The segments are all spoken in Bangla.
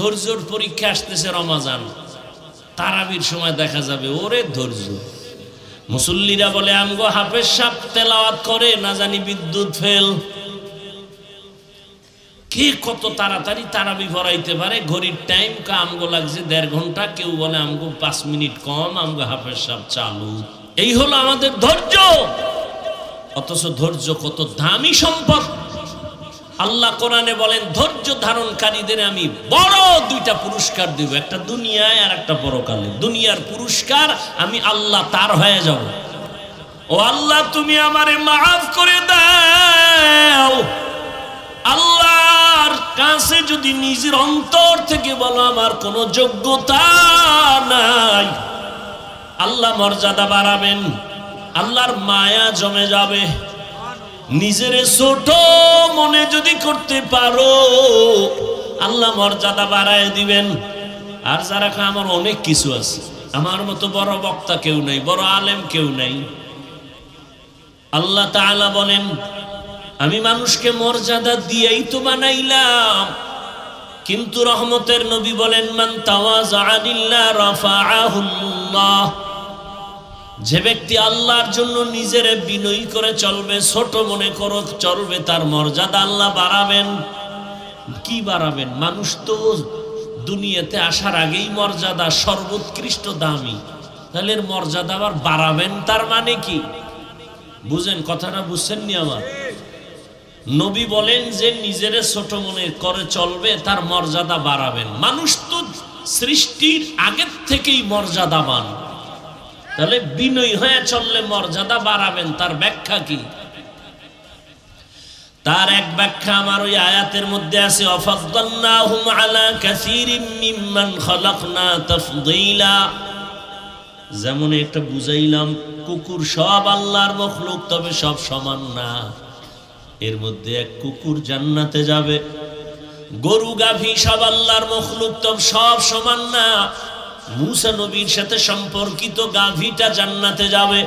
ধৈর্যর পরীক্ষা আসতেছে রমাজান, তারাবির সময় দেখা যাবে ওরে ধৈর্য। মুসল্লিরা বলে আমগো হাফেজ সাহেব তেলাওয়াত করে না জানি বিদ্যুৎ ফেল। কে কত তাড়াতাড়ি তারাবি পড়াইতে পারে, ঘড়ির টাইম আমগো লাগছে 1.5 ঘন্টা, কেউ বলে আমগো 5 মিনিট কম, আমগো হাফেজ সাহেব চালু। এই হলো আমাদের ধৈর্য। অথচ ধৈর্য কত দামি সম্পদ। আল্লাহ কোরআনে বলেন ধৈর্য ধারণকারীদের আমি বড় 2টা পুরস্কার দিব, একটা দুনিয়ায় আর একটা পরকালে। দুনিয়ার পুরস্কার আমি আল্লাহ তার হয়ে যাব। ও আল্লাহ তুমি আমারে মাফ করে দাও। আল্লাহর কাছে যদি নিজের অন্তর থেকে বলো আমার কোনো যোগ্যতা নাই, আল্লাহ মর্যাদা বাড়াবেন, আল্লাহর মায়া জমে যাবে। নিজের ছোট মনে যদি করতে পারো আল্লাহ মর্যাদা বাড়ায় দিবেন। আর যারা আমার অনেক কিছু আছে, আমার মতো বড় বক্তা কেউ নাই, বড় আলেম কেউ নাই, আল্লাহ তাআলা বলেন আমি মানুষকে মর্যাদা দিয়েই তো বানাইলাম। কিন্তু রহমতের নবী বলেন মান তাওয়াযা লিল্লাহ রাফাআহুল্লাহ। যে ব্যক্তি আল্লাহর জন্য নিজের বিনয়ী করে চলবে, ছোট মনে করে চলবে, তার মর্যাদা আল্লাহ বাড়াবেন। কি বাড়াবেন? মানুষ তো দুনিয়াতে আসার আগেই মর্যাদা সর্বোৎকৃষ্ট দামি, তাহলে এর মর্যাদা আবার বাড়াবেন, তার মানে কি বুঝেন? কথাটা বুঝছেন নি? আমার নবী বলেন যে নিজের ছোট মনে করে চলবে তার মর্যাদা বাড়াবেন। মানুষ তো সৃষ্টির আগের থেকেই মর্যাদাবান, তাহলে বিনয়ী হয়ে চললে মর্যাদা বাড়াবেন, তার ব্যাখ্যা কি? তার এক ব্যাখ্যা আমার ওই আয়াতের মধ্যে আছে ওয়াফাদদালনাহুম আলা কাসীরিম মিম্মান খালাকনা তাফদীলা। যেমন একটা বুঝাইলাম, কুকুর সব আল্লাহর মখলুক, তবে সব সমান না। এর মধ্যে এক কুকুর জান্নাতে যাবে, গরু গাভী সব আল্লাহর মখলুক, তবে সব সমান না। মুসা নবীর সাথে সম্পর্কিত গাভীটা জান্নাতে যাবে।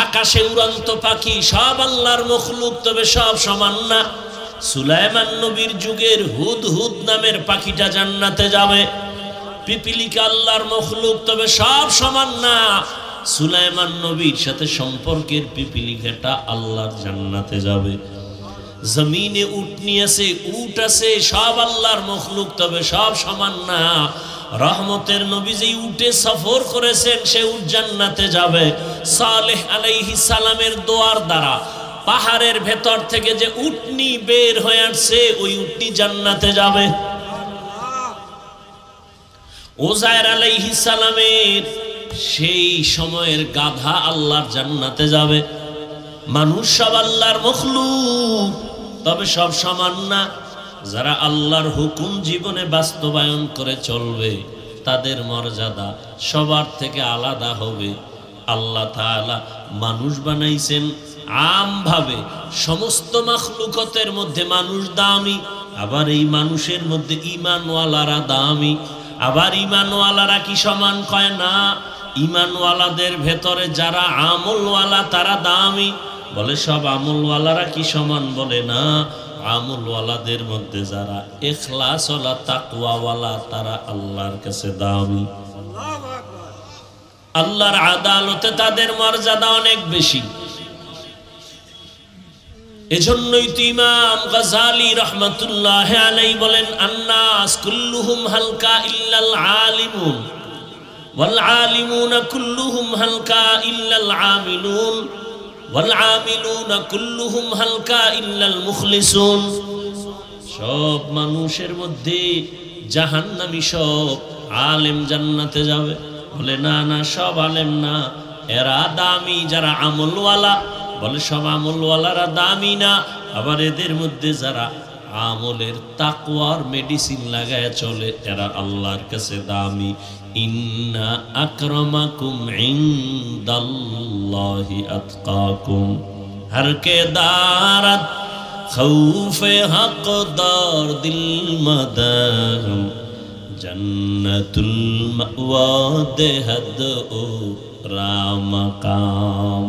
আকাশে উড়ন্ত পাখি সব আল্লাহর মখলুক, তবে সব সমান না। সুলাইমান নবীর যুগের হুদহুদ নামের পাখিটা জান্নাতে যাবে। পিপিলিকা আল্লাহর মখলুক, তবে সব সমান না। সুলাইমান নবীর সাথে সম্পর্কের পিপিলিকাটা আল্লাহর জান্নাতে যাবে। জমিনে উটনি আছে, উট আছে, সব আল্লাহর মখলুক, তবে সব সমান না। রহমতের নবী যে উটে সফর করেছেন সে উট জান্নাতে যাবে। সালেহ আলাইহিস সালামের দোয়ার দ্বারা পাহাড়ের ভেতর থেকে যে উটনি বের হয়ে আসছে ওই উটনি জান্নাতে যাবে। ওজায়ের আলাইহিস সালামের সেই সময়ের গাধা আল্লাহর জান্নাতে যাবে। মানুষ সব আল্লাহর মখলুক, তবে সব সমান না। যারা আল্লাহর হুকুম জীবনে বাস্তবায়ন করে চলবে তাদের মর্যাদা সবার থেকে আলাদা হবে। আল্লাহ তাআলা মানুষ বানাইছেন আমভাবে, সমস্ত মাখলুকতের মধ্যে মানুষ দামি। আবার এই মানুষের মধ্যে ঈমানওয়ালারা দামি। আবার ঈমানওয়ালারা কি সমান? কয় না। ঈমানওয়ালাদের ভেতরে যারা আমলওয়ালা তারা দামি। বলে সব আমলওয়ালারা কি সমান? বলে না। আমলওয়ালাদের মধ্যে যারা ইখলাসওয়ালা তাকওয়াওয়ালা তারা আল্লাহর কাছে দামি। আল্লাহর আদালতে তাদের মর্যাদা অনেক বেশি। এজন্যই তো ইমাম গাযালী রাহমাতুল্লাহি আলাইহি বলেন আন্নাস কুল্লুহুম হালকা ইল্লাল আলিমুন ওয়াল আলিমুনা কুল্লুহুম হালকা ইল্লাল আমিলুন ওয়াল আমিলুনা কুল্লুহুম হালকা ইল্লাল মুখলিসুন। সব মানুষের মধ্যে জাহান্নামী সব, আলেম জান্নাতে যাবে। বলে না না, সব আলেম না, এরা দামি যারা আমলওয়ালা। বলে সব আমলওয়ালারা দামি না। আবার এদের মধ্যে যারা আমলের তাকওয়ার মেডিসিন লাগায় চলে এরা আল্লাহর কাছে দামি। ইন্না আকরামাকুম ইনদাল্লাহি আতকাকুম। হর কে দারাত খৌফে হকদার দিল মদহম জন্নতুল মাওয়া দেহদ ও রামকাম।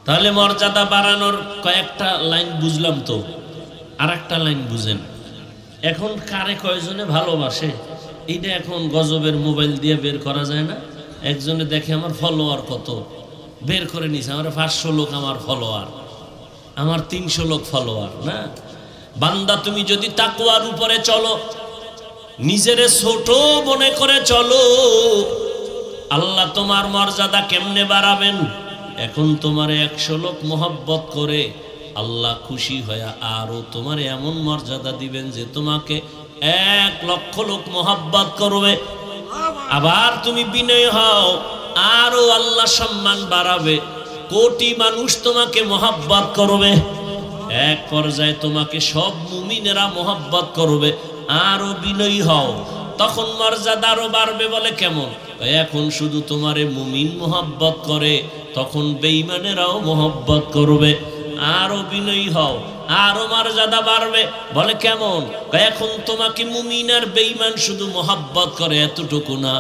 তাহলে মর্যাদা বাড়ানোর কয়েকটা লাইন বুঝলাম, তো আর একটা লাইন বুঝেন। এখন কারে কয়জনে ভালোবাসে এইটা এখন গজবের মোবাইল দিয়ে বের করা যায় না। একজনে দেখে আমার ফলোয়ার কত, বের করে নিছে আমার 500 লোক আমার ফলোয়ার, আমার 300 লোক ফলোয়ার। না বান্দা, তুমি যদি তাকওয়ার উপরে চলো, নিজেরে ছোট মনে করে চলো, আল্লাহ তোমার মর্যাদা কেমনে বাড়াবেন। এখন তোমারে 100 লোক মোহাব্বত করে আল্লাহ খুশি হয়ে আরো তোমার এমন মর্যাদা দিবেন যে তোমাকে 1 লক্ষ লোক মোহাব্বত করবে। আবার তুমি বিনয় হও, আরো আল্লাহ সম্মান বাড়াবে, কোটি মানুষ তোমাকে মোহাব্বত করবে। এক পর্যায়ে তোমাকে সব মুমিনেরা মোহাব্বত করবে। আরো বিনয়ী হও, তখন মর্যাদা আরো বাড়বে। বলে কেমন? এখন শুধু তোমারে মুমিন মোহাব্বত করে, তখন বেঈমানেরাও মোহাব্বত করবে। আরো বিনয়ী হও, আরো মর্যাদা বাড়বে। বলে কেমন? এখন তোমাকে মুমিন আর বেঈমান শুধু মোহাব্বত করে, এতটুকু না,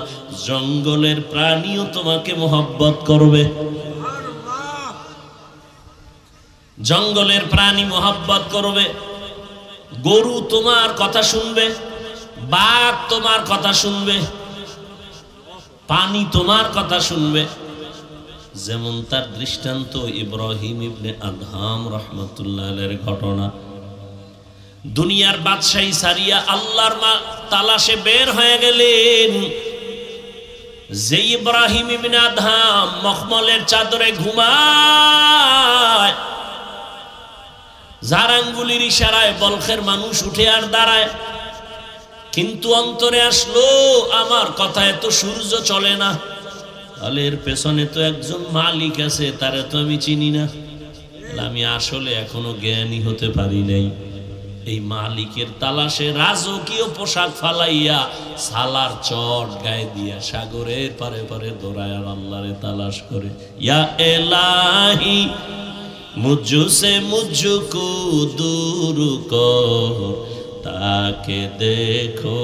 জঙ্গলের প্রাণীও তোমাকে মোহাব্বত করবে। জঙ্গলের প্রাণী মোহাব্বত করবে। গরু তোমার কথা শুনবে, বাঘ তোমার কথা শুনবে, পানি তোমার কথা শুনবে। যেমন তার দৃষ্টান্ত ইব্রাহিম ইবনে আদহাম রাহমাতুল্লাহ আলাইহির ঘটনা। দুনিয়ার বাদশাহী সারিয়া আল্লাহর তালাশে বের হয়ে গেলেন। যে ইব্রাহিম ইবনে আদহাম মখমলের চাদরে ঘুমায়, যার আঙ্গুলির ইশারায় বলখের মানুষ উঠে আর দাঁড়ায়, কিন্তু অন্তরে আসলো আমার কথায় তো সূর্য চলে না, তাহলে এর পেছনে তো একজন মালিক আছে, তারে তো আমি চিনি না, আমি আসলে এখনো জ্ঞানী হতে পারি নাই। এই মালিকের তালাশে রাজকীয় পোশাক ফালাইয়া সালার চট গায়ে দিয়া সাগরের পারে পারে দৌড়ায় আর আল্লাহরে তালাশ করে। ইয়া এলাহি মুঝসে মুঝকো দূর কর, তাকে দেখো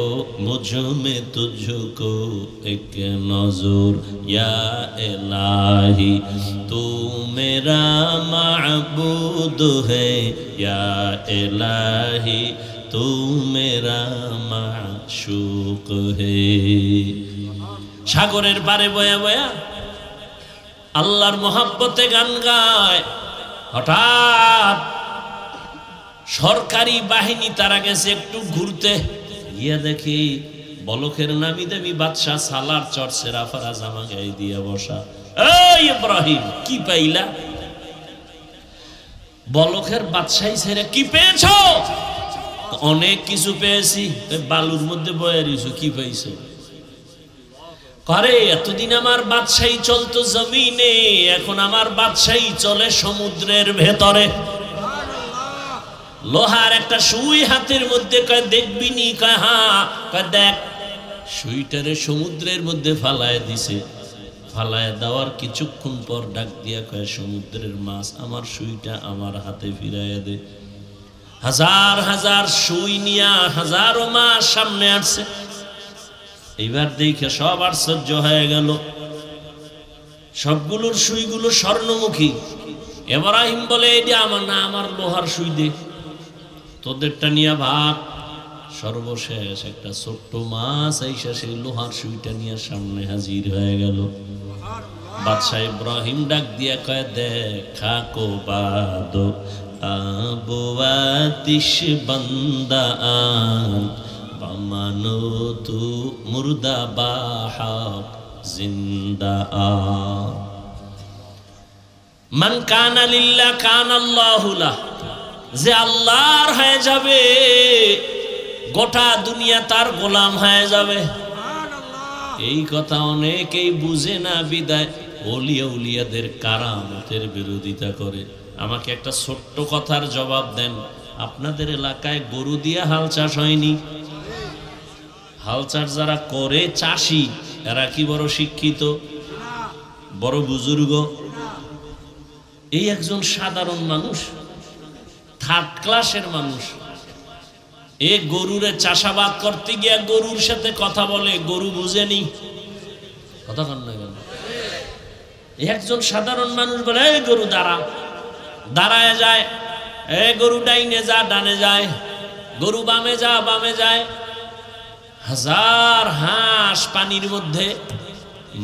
মুঝ মে তুঝকো এক নজর। ইয়া ইলাহি তু মেরা মাবুদ হ্যায়, ইয়া ইলাহি তু মেরা মাশুক হ্যায়। সাগরের পারে বয়া বয়া আল্লাহর মোহাব্বতে গান গায়। হঠাৎ সরকারি বাহিনী তারা গেছে একটু ঘুরতে, গিয়া দেখি বলখের নামি দামি বাদশাহ সালার চট সেরাফারা জামা গায়ে দিয়া বসা। এই ইব্রাহিম, কি পাইলা? বলখের বাদশাহী ছেড়ে কি পেয়েছ? অনেক কিছু পেয়েছি। বালুর মধ্যে বয়ে রইছো, কি পাইছো? করে এতদিন আমার বাদশাহী চলতো জমিনে, এখন আমার বাদশাহী চলে সমুদ্রের ভেতরে। লোহার একটা সুই হাতের মধ্যে, কয় দেখবি নি? কয় হ্যাঁ। কয় দেখ। সুইটারে সমুদ্রের মধ্যে ফালায় দিছে। ফালায় দেওয়ার কিছুক্ষণ পর ডাক দিয়া কয়, সমুদ্রের মাছ আমার সুইটা আমার হাতে ফিরাইয়া দে। হাজার হাজার সুই নিয়া হাজারো মাছ সামনে আসছে। এইবার দেখে সব আশ্চর্য হয়ে গেল। সবগুলোর সুইগুলো স্বর্ণমুখী। ইব্রাহিম বলে, এটা আমার না, আমার লোহার সুই দে, তোদেরটা নিয়ে ভাগ। সর্বশেষ একটা ছোট্ট মাছ আইসা সেই লোহার সুইটা নিয়ে সামনে হাজির হয়ে গেল। বাদশাহ ইব্রাহিম ডাক দিয়া কয়, দেখা কো বাদো আবওয়াতিশ বান্দা আন, বামানো তু মুর্দা বাহাক জিন্দা আন। মান কানা লিল্লাহ কানা আল্লাহু লাহ। যে আল্লাহর হয়ে যাবে, গোটা দুনিয়া তার গোলাম হয়ে যাবে। এই কথা অনেকেই বুঝে না, বিদায় ওলিয়া উলিয়াদের কারামতের বিরোধিতা করে। আমাকে একটা ছোট্ট কথার জবাব দেন, আপনাদের এলাকায় গরু দিয়ে হাল চাষ হয়নি? হাল চাষ যারা করে চাষি, এরা কি বড় শিক্ষিত, বড় বুজুর্গ? এই একজন সাধারণ মানুষ, থার্ড ক্লাসের মানুষ, এ গরুরে চাষাবাদ করতে গিয়া গরুর সাথে কথা বলে, গরু বুঝেনি। কথা কন না কেন? একজন সাধারণ মানুষ বলে, এই গরু দাঁড়া, দাঁড়ায় যায়। এ গরু ডাইনে যা, ডানে যায়। গরু বামে যায়, হাজার হাঁস পানির মধ্যে।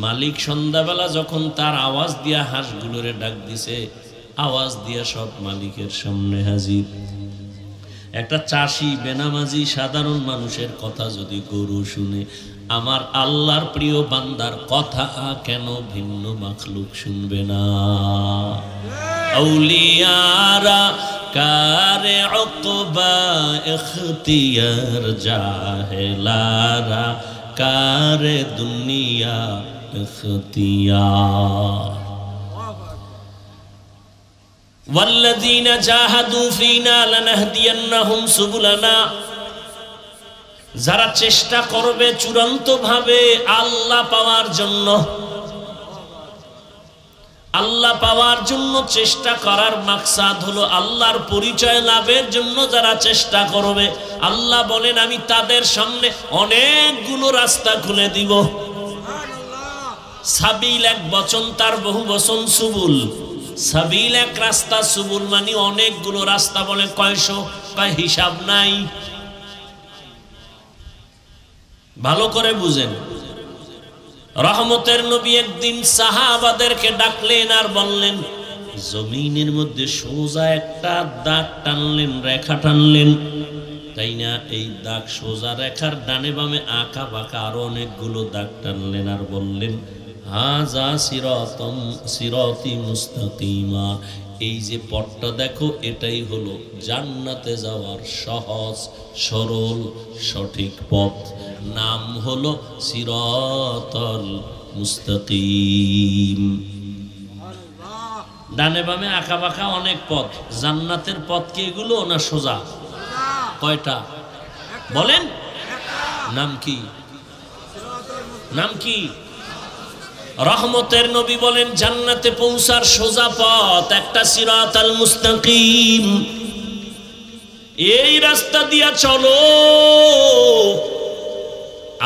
মালিক সন্ধ্যাবেলা যখন তার আওয়াজ দিয়া হাঁসগুলোরে ডাক দিছে, আওয়াজ দিয়া সব মালিকের সামনে হাজির। একটা চাষি বেনামাজি সাধারণ মানুষের কথা যদি গরু শুনে, আমার আল্লাহর প্রিয় বান্দার কথা কেন ভিন্ন মাখলুক শুনবে না? আউলিয়ারা কারে উকবা ইখতিয়ার, জাহেলারা কারে দুনিয়া ইখতিয়ার। ওয়াল্লাযীনা জাহাদু ফীনা লানাহদিয়ান্নাহুম সুবুলানা, যারা চেষ্টা করবে চূড়ান্তভাবে আল্লাহ পাওয়ার জন্য, আল্লাহ পাওয়ার জন্য চেষ্টা করার মাকসাদ হলো আল্লাহর পরিচয় লাভের জন্য যারা চেষ্টা করবে, আল্লাহ বলেন আমি তাদের সামনে অনেকগুলো রাস্তা খুলে দিব। সাবিল এক বচন, তার বহু বচন সুবুল। সাবিল এক রাস্তা, সুবুল মানে অনেকগুলো রাস্তা। বলে কয়শো? কয় হিসাব নাই। ভালো করে বুঝেন। রহমতের নবী একদিন সাহাবাদেরকে ডাকলেন আর বললেন, জমিনের মধ্যে সোজা একটা দাগ টানলেন, রেখা টানলেন, তাই না? এই দাগ সোজা রেখার ডানে বামে আঁকা বাঁকা আরো অনেকগুলো দাগ টানলেন আর বললেন, হাযা সিরাতি মুস্তাকিমা, এই যে পথটা দেখো এটাই হলো জান্নাতে যাওয়ার সহজ সরল সঠিক পথ। নাম হলো সিরাতাল মুস্তাকিম। ডানে বামে আঁকা বাঁকা অনেক পথ, জান্নাতের পথ কি এগুলো না সোজা? কয়টা বলেন? নাম কি? নাম কি? রহমতের নবী বলেন জান্নাতে পৌঁছার সোজা পথ একটা সিরাতাল মুস্তাকিম। এই রাস্তা দিয়া চলো,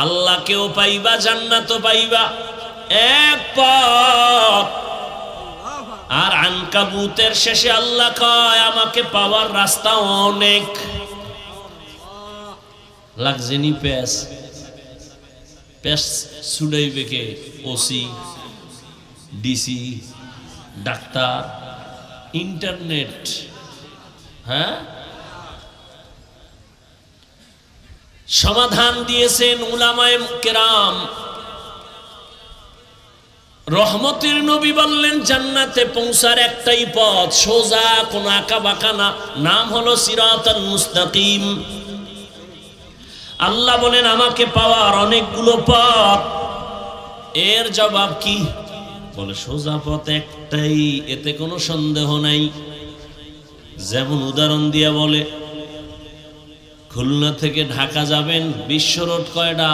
আল্লাহকেও পাইবা, জান্নাতও পাইবা, এক পথ। আর আনকাবুতের শেষে আল্লাহ কয় আমাকে পাওয়ার রাস্তা অনেক। লাগজেনি পেস পেস ছুড়াইবে কে? ওসি, ডিসি, ডাক্তার, ইন্টারনেট। হ্যাঁ, সমাধান দিয়েছেন উলামায়ে কেরাম। রহমতের নবী বললেন জান্নাতে পৌঁছার একটাই পথ, সোজা, কোনো আঁকা বাঁকা না, নাম হলো সিরাতাল মুস্তাকিম। আল্লাহ বলেন আমাকে পাওয়ার অনেকগুলো পথ। এর জবাব কি? বলে সোজা পথ একটাই, এতে কোনো সন্দেহ নাই। যেমন উদাহরণ দিয়া বলে, খুলনা থেকে ঢাকা যাবেন, বিশ্ব রোড কয়টা?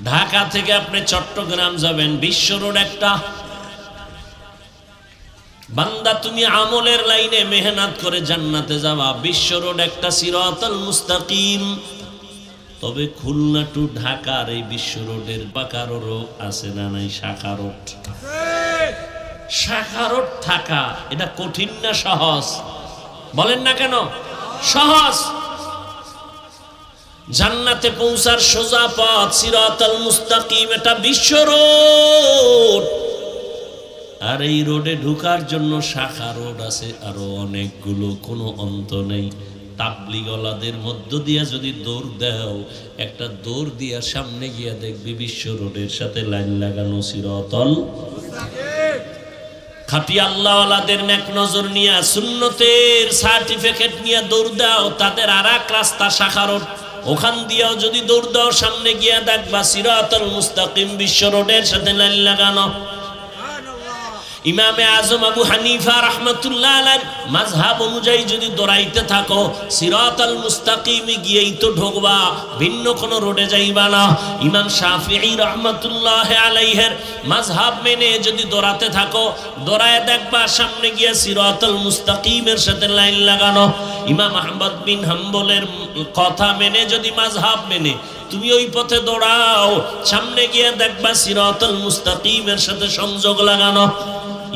ঢাকা থেকে আপনি চট্টগ্রাম যাবেন, বিশ্ব রোড একটা। বান্দা তুমি আমলের লাইনে মেহনত করে জান্নাতে যাবা, বিশ্ব রোড একটা, সিরাতাল মুস্তাকিম। তবে খুলনা টু ঢাকার এই বিশ্ব রোডের বাঁকারও আছে না নাই? শাখা রোড। শাখা রোড থাকা এটা কঠিন না সহজ? বলেন না কেন? সহজ। জান্নাতে পৌঁছার সোজা পথ সিরাতাল মুস্তাকিম, এটা বিশ্ব রোড। আর এই রোডে ঢোকার জন্য শাখা রোড আছে আরো অনেকগুলো, কোনো অন্ত নেই। তাবলিগওয়ালাদের মধ্য দিয়া যদি দৌড় দাও, একটা দৌড় দিয়া সামনে গিয়া দেখবি বিশ্ব রোডের সাথে লাইন লাগানো সিরাতাল মুস্তাকিম। খাঁটি আল্লাহওয়ালাদের নেক নজর নিয়া, সুন্নতের সার্টিফিকেট নিয়ে দৌড় দাও, তাদের আর এক রাস্তা শাখা রোড, ওখান দিয়েও যদি দৌড় দাও সামনে গিয়া দেখবা সিরাতাল মুস্তাকিম বিশ্ব রোডের সাথে লাইন লাগানো। ইমামে আজম আবু হানিফা রাহমাতুল্লাহ আলাইহির মাযহাব অনুযায়ী যদি দৌড়াইতে থাকো, সিরাতাল মুস্তাকিমে গিয়েই তো ঢোকবা, ভিন্ন কোনো রোডে যাইবা না। ইমাম শাফিঈ রাহমাতুল্লাহ আলাইহির মাযহাব মেনে যদি দৌড়াতে থাকো, দৌড়ায় দেখবা সামনে গিয়ে সিরাতাল মুস্তাকিমের সাথে লাইন লাগানো। ইমাম আহমদ বিন হাম্বলের কথা মেনে যদি মাযহাব মেনে তুমি ওই পথে দৌড়াও, সামনে গিয়ে দেখবা সিরাতাল মুস্তাকিমের সাথে সংযোগ লাগানো।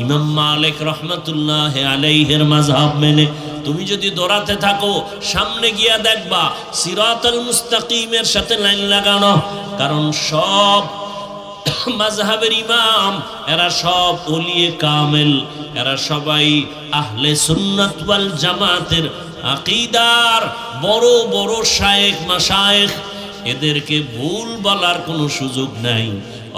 ইমাম মালিক রহমাতুল্লাহ আলাইহির মাযহাব মেনে তুমি যদি দৌড়াতে থাকো সামনে গিয়া দেখবা সিরাতাল মুস্তাকিমের সাথে লাইন লাগানো। কারণ সব মাযহাবের ইমাম এরা সব ওলিয়ে কামেল, এরা সবাই আহলে সুন্নাত ওয়াল জামাতের আকীদার বড় বড় শায়েখ মাশায়েখ, এদেরকে ভুল বলার কোনো সুযোগ নাই।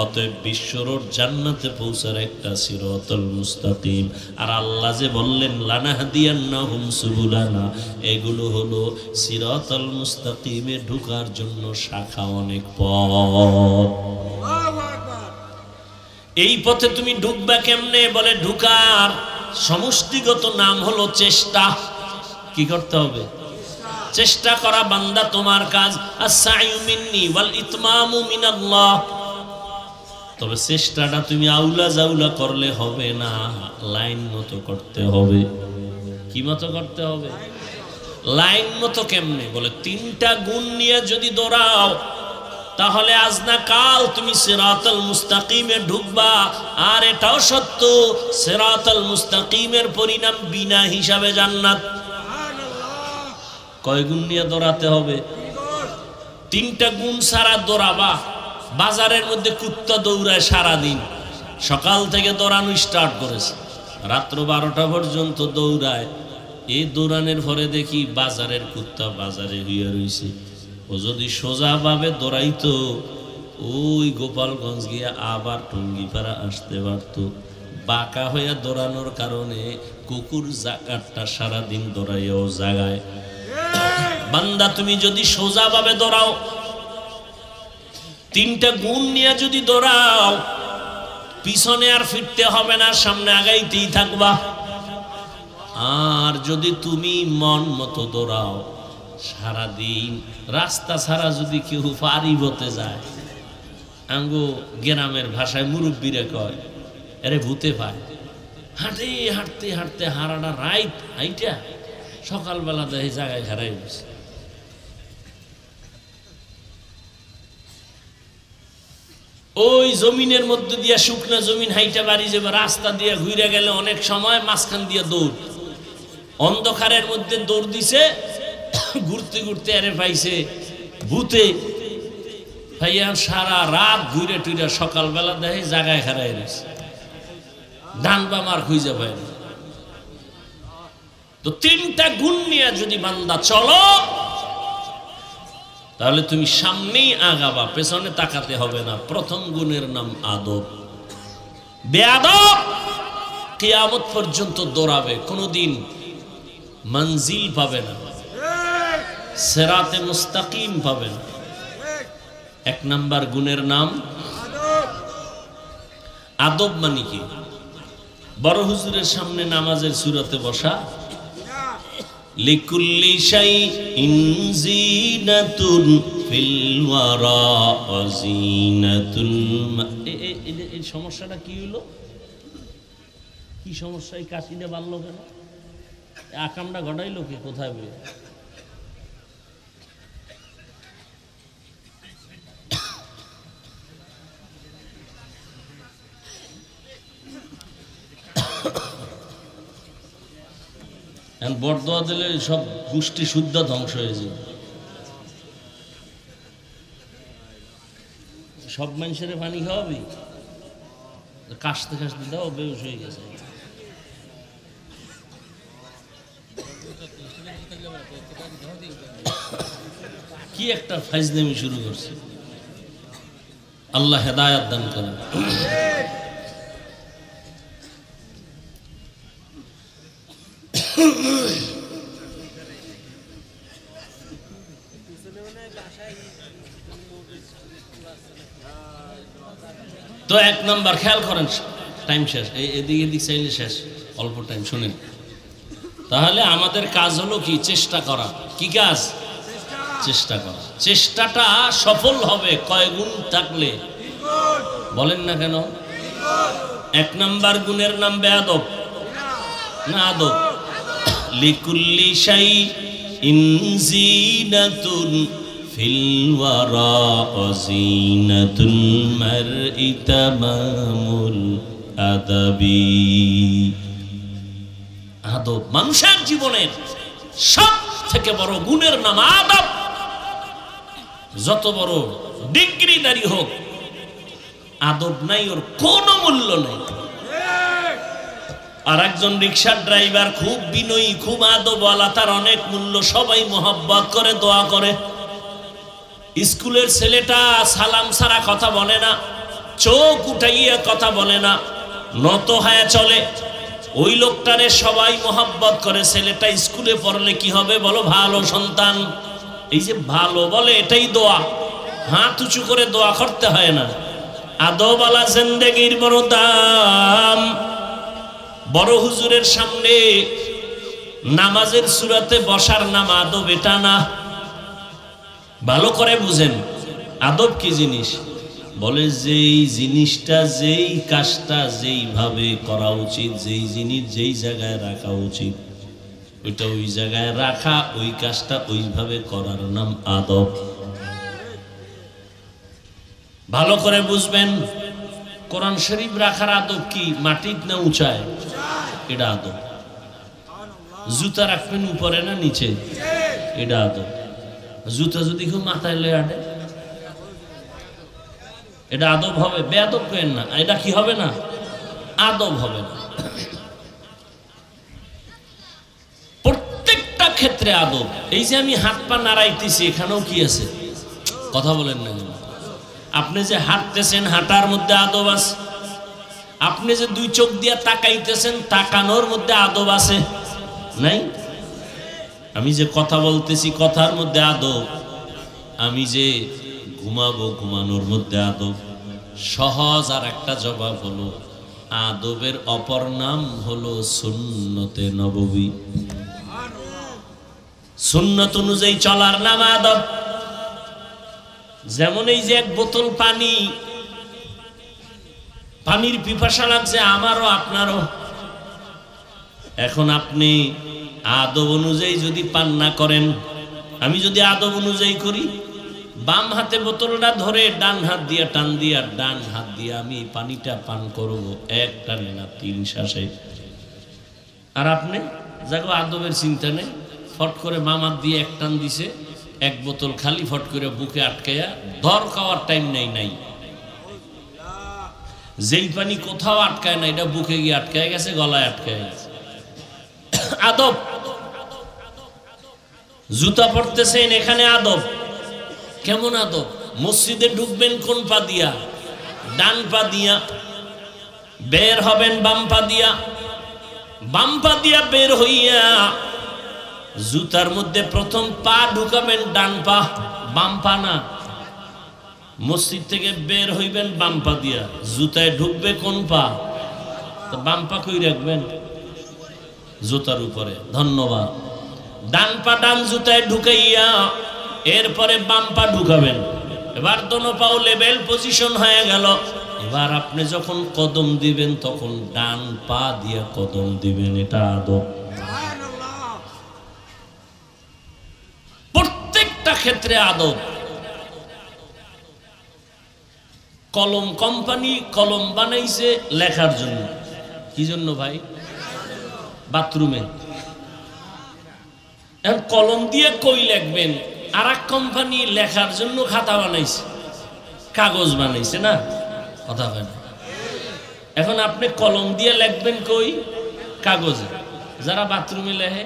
অতএব বিশ্বরোড জান্নাতে পৌঁছার একটা সিরাতাল মুস্তাকিম। আর আল্লাহ যে বললেন লানাহদিয়ান্নাহুম সুবুলানা, এগুলো হলো সিরাতাল মুস্তাকিমে ঢোকার জন্য শাখা অনেক পথ। এই পথে তুমি ঢুকবা কেমনে? বলে ঢুকার সমষ্টিগত নাম হলো চেষ্টা। কি করতে হবে? চেষ্টা করা বান্দা তোমার কাজ। আস-সা'য়ু মিন্নি ওয়াল ইতমামু মিনাল্লাহ। তবে চেষ্টাটা তুমি আউলা জাউলা করলে হবে না, লাইন মতো করতে হবে। কি মতো করতে হবে? লাইন মতো কেমনে? বলে তিনটা গুণ নিয়ে যদি দৌড়াও তাহলে আজ না কাল তুমি সিরাতাল মুস্তাকিমে ঢুকবা। আর এটাও সত্য, সিরাতাল মুস্তাকিমের পরিণাম বিনা হিসাবে জান্নাত। কয় গুণ নিয়ে দৌড়াতে হবে? তিনটা গুণ ছাড়া দৌড়াবা। বাজারের মধ্যে কুত্তা দৌড়ায় সারাদিন, সকাল থেকে দৌড়ানো স্টার্ট করেছে, রাত্র 12টা পর্যন্ত দৌড়ায়। এই দৌড়ানোর পরে দেখি বাজারের কুত্তা বাজারে হইয়া রয়েছে। ও যদি সোজাভাবে দৌড়াইতো ওই গোপালগঞ্জ গিয়া আবার টঙ্গিপাড়া আসতে পারতো। বাঁকা হইয়া দৌড়ানোর কারণে কুকুর জাগারটা সারাদিন দৌড়াইয়াও জাগায়। বান্দা তুমি যদি সোজাভাবে দৌড়াও, তিনটা গুণ নিয়ে যদি দৌড়াও, পিছনে আর ফিরতে হবে না, সামনে আগাইতেই থাকবা। আর যদি তুমি মন মতো দৌড়াও, সারাদিন রাস্তা ছাড়া যদি কেউ পারি বতে যায়, আঙ্গো গ্রামের ভাষায় মুরব্বীরা কয় আরে ভূতে পায়। হাঁটে হাঁটতে হাঁটতে হারাটা রাইট হাইটা সকালবেলা দেখে জায়গায় হারাই গেছে। ওই জমিনের মধ্যে দিয়া শুকনা জমিন হাইটা বাড়ি যাবে, রাস্তা দিয়ে ঘুরে গেলে অনেক সময় মাঝখান দিয়ে দৌড়, অন্ধকারের মধ্যে দৌড় দিছে, ঘুরতে ঘুরতে আরে পাইছে ভূতে। ভাইয়া সারা রাত ঘুরে টুইরা সকালবেলা দেখে জায়গায় হারাই গেছে, ডান বাম আর খুঁজে পায় না। তো তিনটা গুণ নিয়ে যদি বান্দা চলো তাহলে তুমি সামনেই আগাবা, পেছনে তাকাতে হবে না। প্রথম গুণের নাম আদব। বেয়াদব কিয়ামত পর্যন্ত দৌড়াবে, কোনোদিন মঞ্জিল পাবে না, সিরাতে মুস্তাকিম পাবে না। এক নাম্বার গুণের নাম আদব। মানে কি? বড় হুজুরের সামনে নামাজের সুরাতে বসা। লিকুল্লি শাইইন জিনাতুন ফিল ওয়ারা ওয়াজিনাতুল। এই সমস্যাটা কি হলো? কি সমস্যা? এই কাশিটা বাড়লো কেন? আকামটা ঘটাইলো কে? কোথায় বলে? বরদোয়া দিলে সব গোষ্ঠী শুদ্ধ ধ্বংস হয়ে যাবে। সব মানুষের পানি খাওয়াবি? কাশতে কাশতে দাও, বেউস হয়ে গেছে। কি একটা ফাইজলামি শুরু করছে। আল্লাহ হেদায়েত দান করেন। তো এক নাম্বার খেয়াল করেন, টাইম শেষ, এদিকে এদিক চাইলে শেষ, অল্প টাইম শুনেন। তাহলে আমাদের কাজ হলো কি? চেষ্টা করা। কি কাজ? চেষ্টা করা। চেষ্টাটা সফল হবে কয় গুণ থাকলে? বলেন না কেন? এক নাম্বার গুণের নাম বেয়াদব না আদব। লিকুল্লি শাইইন জিনাতুন ফিল ওয়ারা ওয়াজিনাতুল মারই তামামুল আদাবি। আদব মানুষের জীবনের সব থেকে বড় গুণের নাম আদব। যত বড় ডিগ্রিধারী হোক, আদব নাই ওর কোনো মূল্য নাই। আর একজন রিক্সার ড্রাইভার খুব বিনয়ী, খুব আদবওয়ালা, তার অনেক মূল্য, সবাই মোহাব্বত করে, দোয়া করে। স্কুলের ছেলেটা সালাম ছাড়া কথা বলে না, চোখ উঠাইয়া কথা বলে না, নত হয়ে চলে, ওই লোকটারে সবাই মোহাব্বত করে। ছেলেটা স্কুলে পড়লে কি হবে বলো? ভালো সন্তান। এই যে ভালো বলে, এটাই দোয়া। হাত উঁচু করে দোয়া করতে হয় না। আদবওয়ালা জিন্দেগির বড় দাম। বড় হুজুরের সামনে নামাজের সুরাতে বসার নাম আদব, এটা না। ভালো করে বুঝেন আদব কি জিনিস। বলে যেই জিনিসটা, যেই কাজটা যেইভাবে করা উচিত, যেই জিনিস যেই জায়গায় রাখা উচিত, ওইটা ওই জায়গায় রাখা, ওই কাজটা ওইভাবে করার নাম আদব। ভালো করে বুঝবেন। কোরআন শরীফ রাখার আদব কি? মাটির না উঁচায়? এটা আদব। জুতা রাখবেন উপরে না নিচে? এটা আদব। জুতা যদি কেউ মাথায় লয়ে আটে, এটা আদব হবে? বেয়াদব কেন না? এটা কি হবে না? আদব হবে না। প্রত্যেকটা ক্ষেত্রে আদব। এই যে আমি হাত পা নাড়াইতেছি, এখানেও কি আছে? কথা বলেন না। আপনি যে হাঁটতেছেন, হাঁটার মধ্যে আদব আছে। আপনি যে দুই চোখ দিয়ে তাকাইতেছেন, তাকানোর মধ্যে আদব আছে নাই? আমি যে কথা বলতেছি, কথার মধ্যে আদব। আমি যে ঘুমাবো, ঘুমানোর মধ্যে আদব। সহজ আর একটা জবাব হলো, আদবের অপর নাম হলো সুন্নতে নববী। সুন্নত অনুযায়ী চলার নাম আদব। যেমন এই যে এক বোতল পানি, পানির পিপাসা লাগছে আমারও আপনারও। এখন আপনি আদব অনুযায়ী যদি পান না করেন, আমি যদি আদব অনুযায়ী করি, বাম হাতে বোতলটা ধরে ডান হাত দিয়ে টান দিয়া, ডান হাত দিয়ে আমি পানিটা পান করবো, এক টানে না, 3 শ্বাসে। আর আপনি যাগো আদবের চিন্তা নেই, ফট করে বাম হাত দিয়ে এক টান দিছে, এক বোতল খালি, ফট করে বুকে আটকাইয়া, ধর খাওয়ার টাইম নাই। যেই পানি কোথাও আটকায় না, এটা বুকে গিয়ে আটকায় গেছে, গলায় আটকায় গেছে। আদব। জুতা পরতেছেন, এখানে আদব। কেমন আদব? মসজিদে ঢুকবেন কোন পা দিয়া? ডান পা দিয়া। বের হবেন বাম পা দিয়া। বাম পা দিয়া বের হইয়া জুতার মধ্যে প্রথম পা ঢুকাবেন ডান পা, বাম পা না। মসজিদ থেকে বের হইবেন বাম পা দিয়া, জুতায় ঢুকবে কোন পা? তো বাম পা কই রাখবেন? জুতার উপরে। ধন্যবাদ। ডান পা ডান জুতায় ঢুকাইয়া এরপরে বাম পা ঢুকাবেন। এবার দোনো পাও লেভেল পজিশন হয়ে গেল। এবার আপনি যখন কদম দিবেন, তখন ডান পা দিয়ে কদম দিবেন। এটা আদব। প্রত্যেকটা ক্ষেত্রে আদব। কলম কোম্পানি কলম বানাইছে লেখার জন্য। কি জন্য ভাই? বাথরুমে। এখন কলম দিয়ে কই লিখবেন? আর এক কোম্পানি লেখার জন্য খাতা বানাইছে, কাগজ বানাইছে না? কথা হয় না। এখন আপনি কলম দিয়ে লিখবেন কই? কাগজে। যারা বাথরুমে লেখে,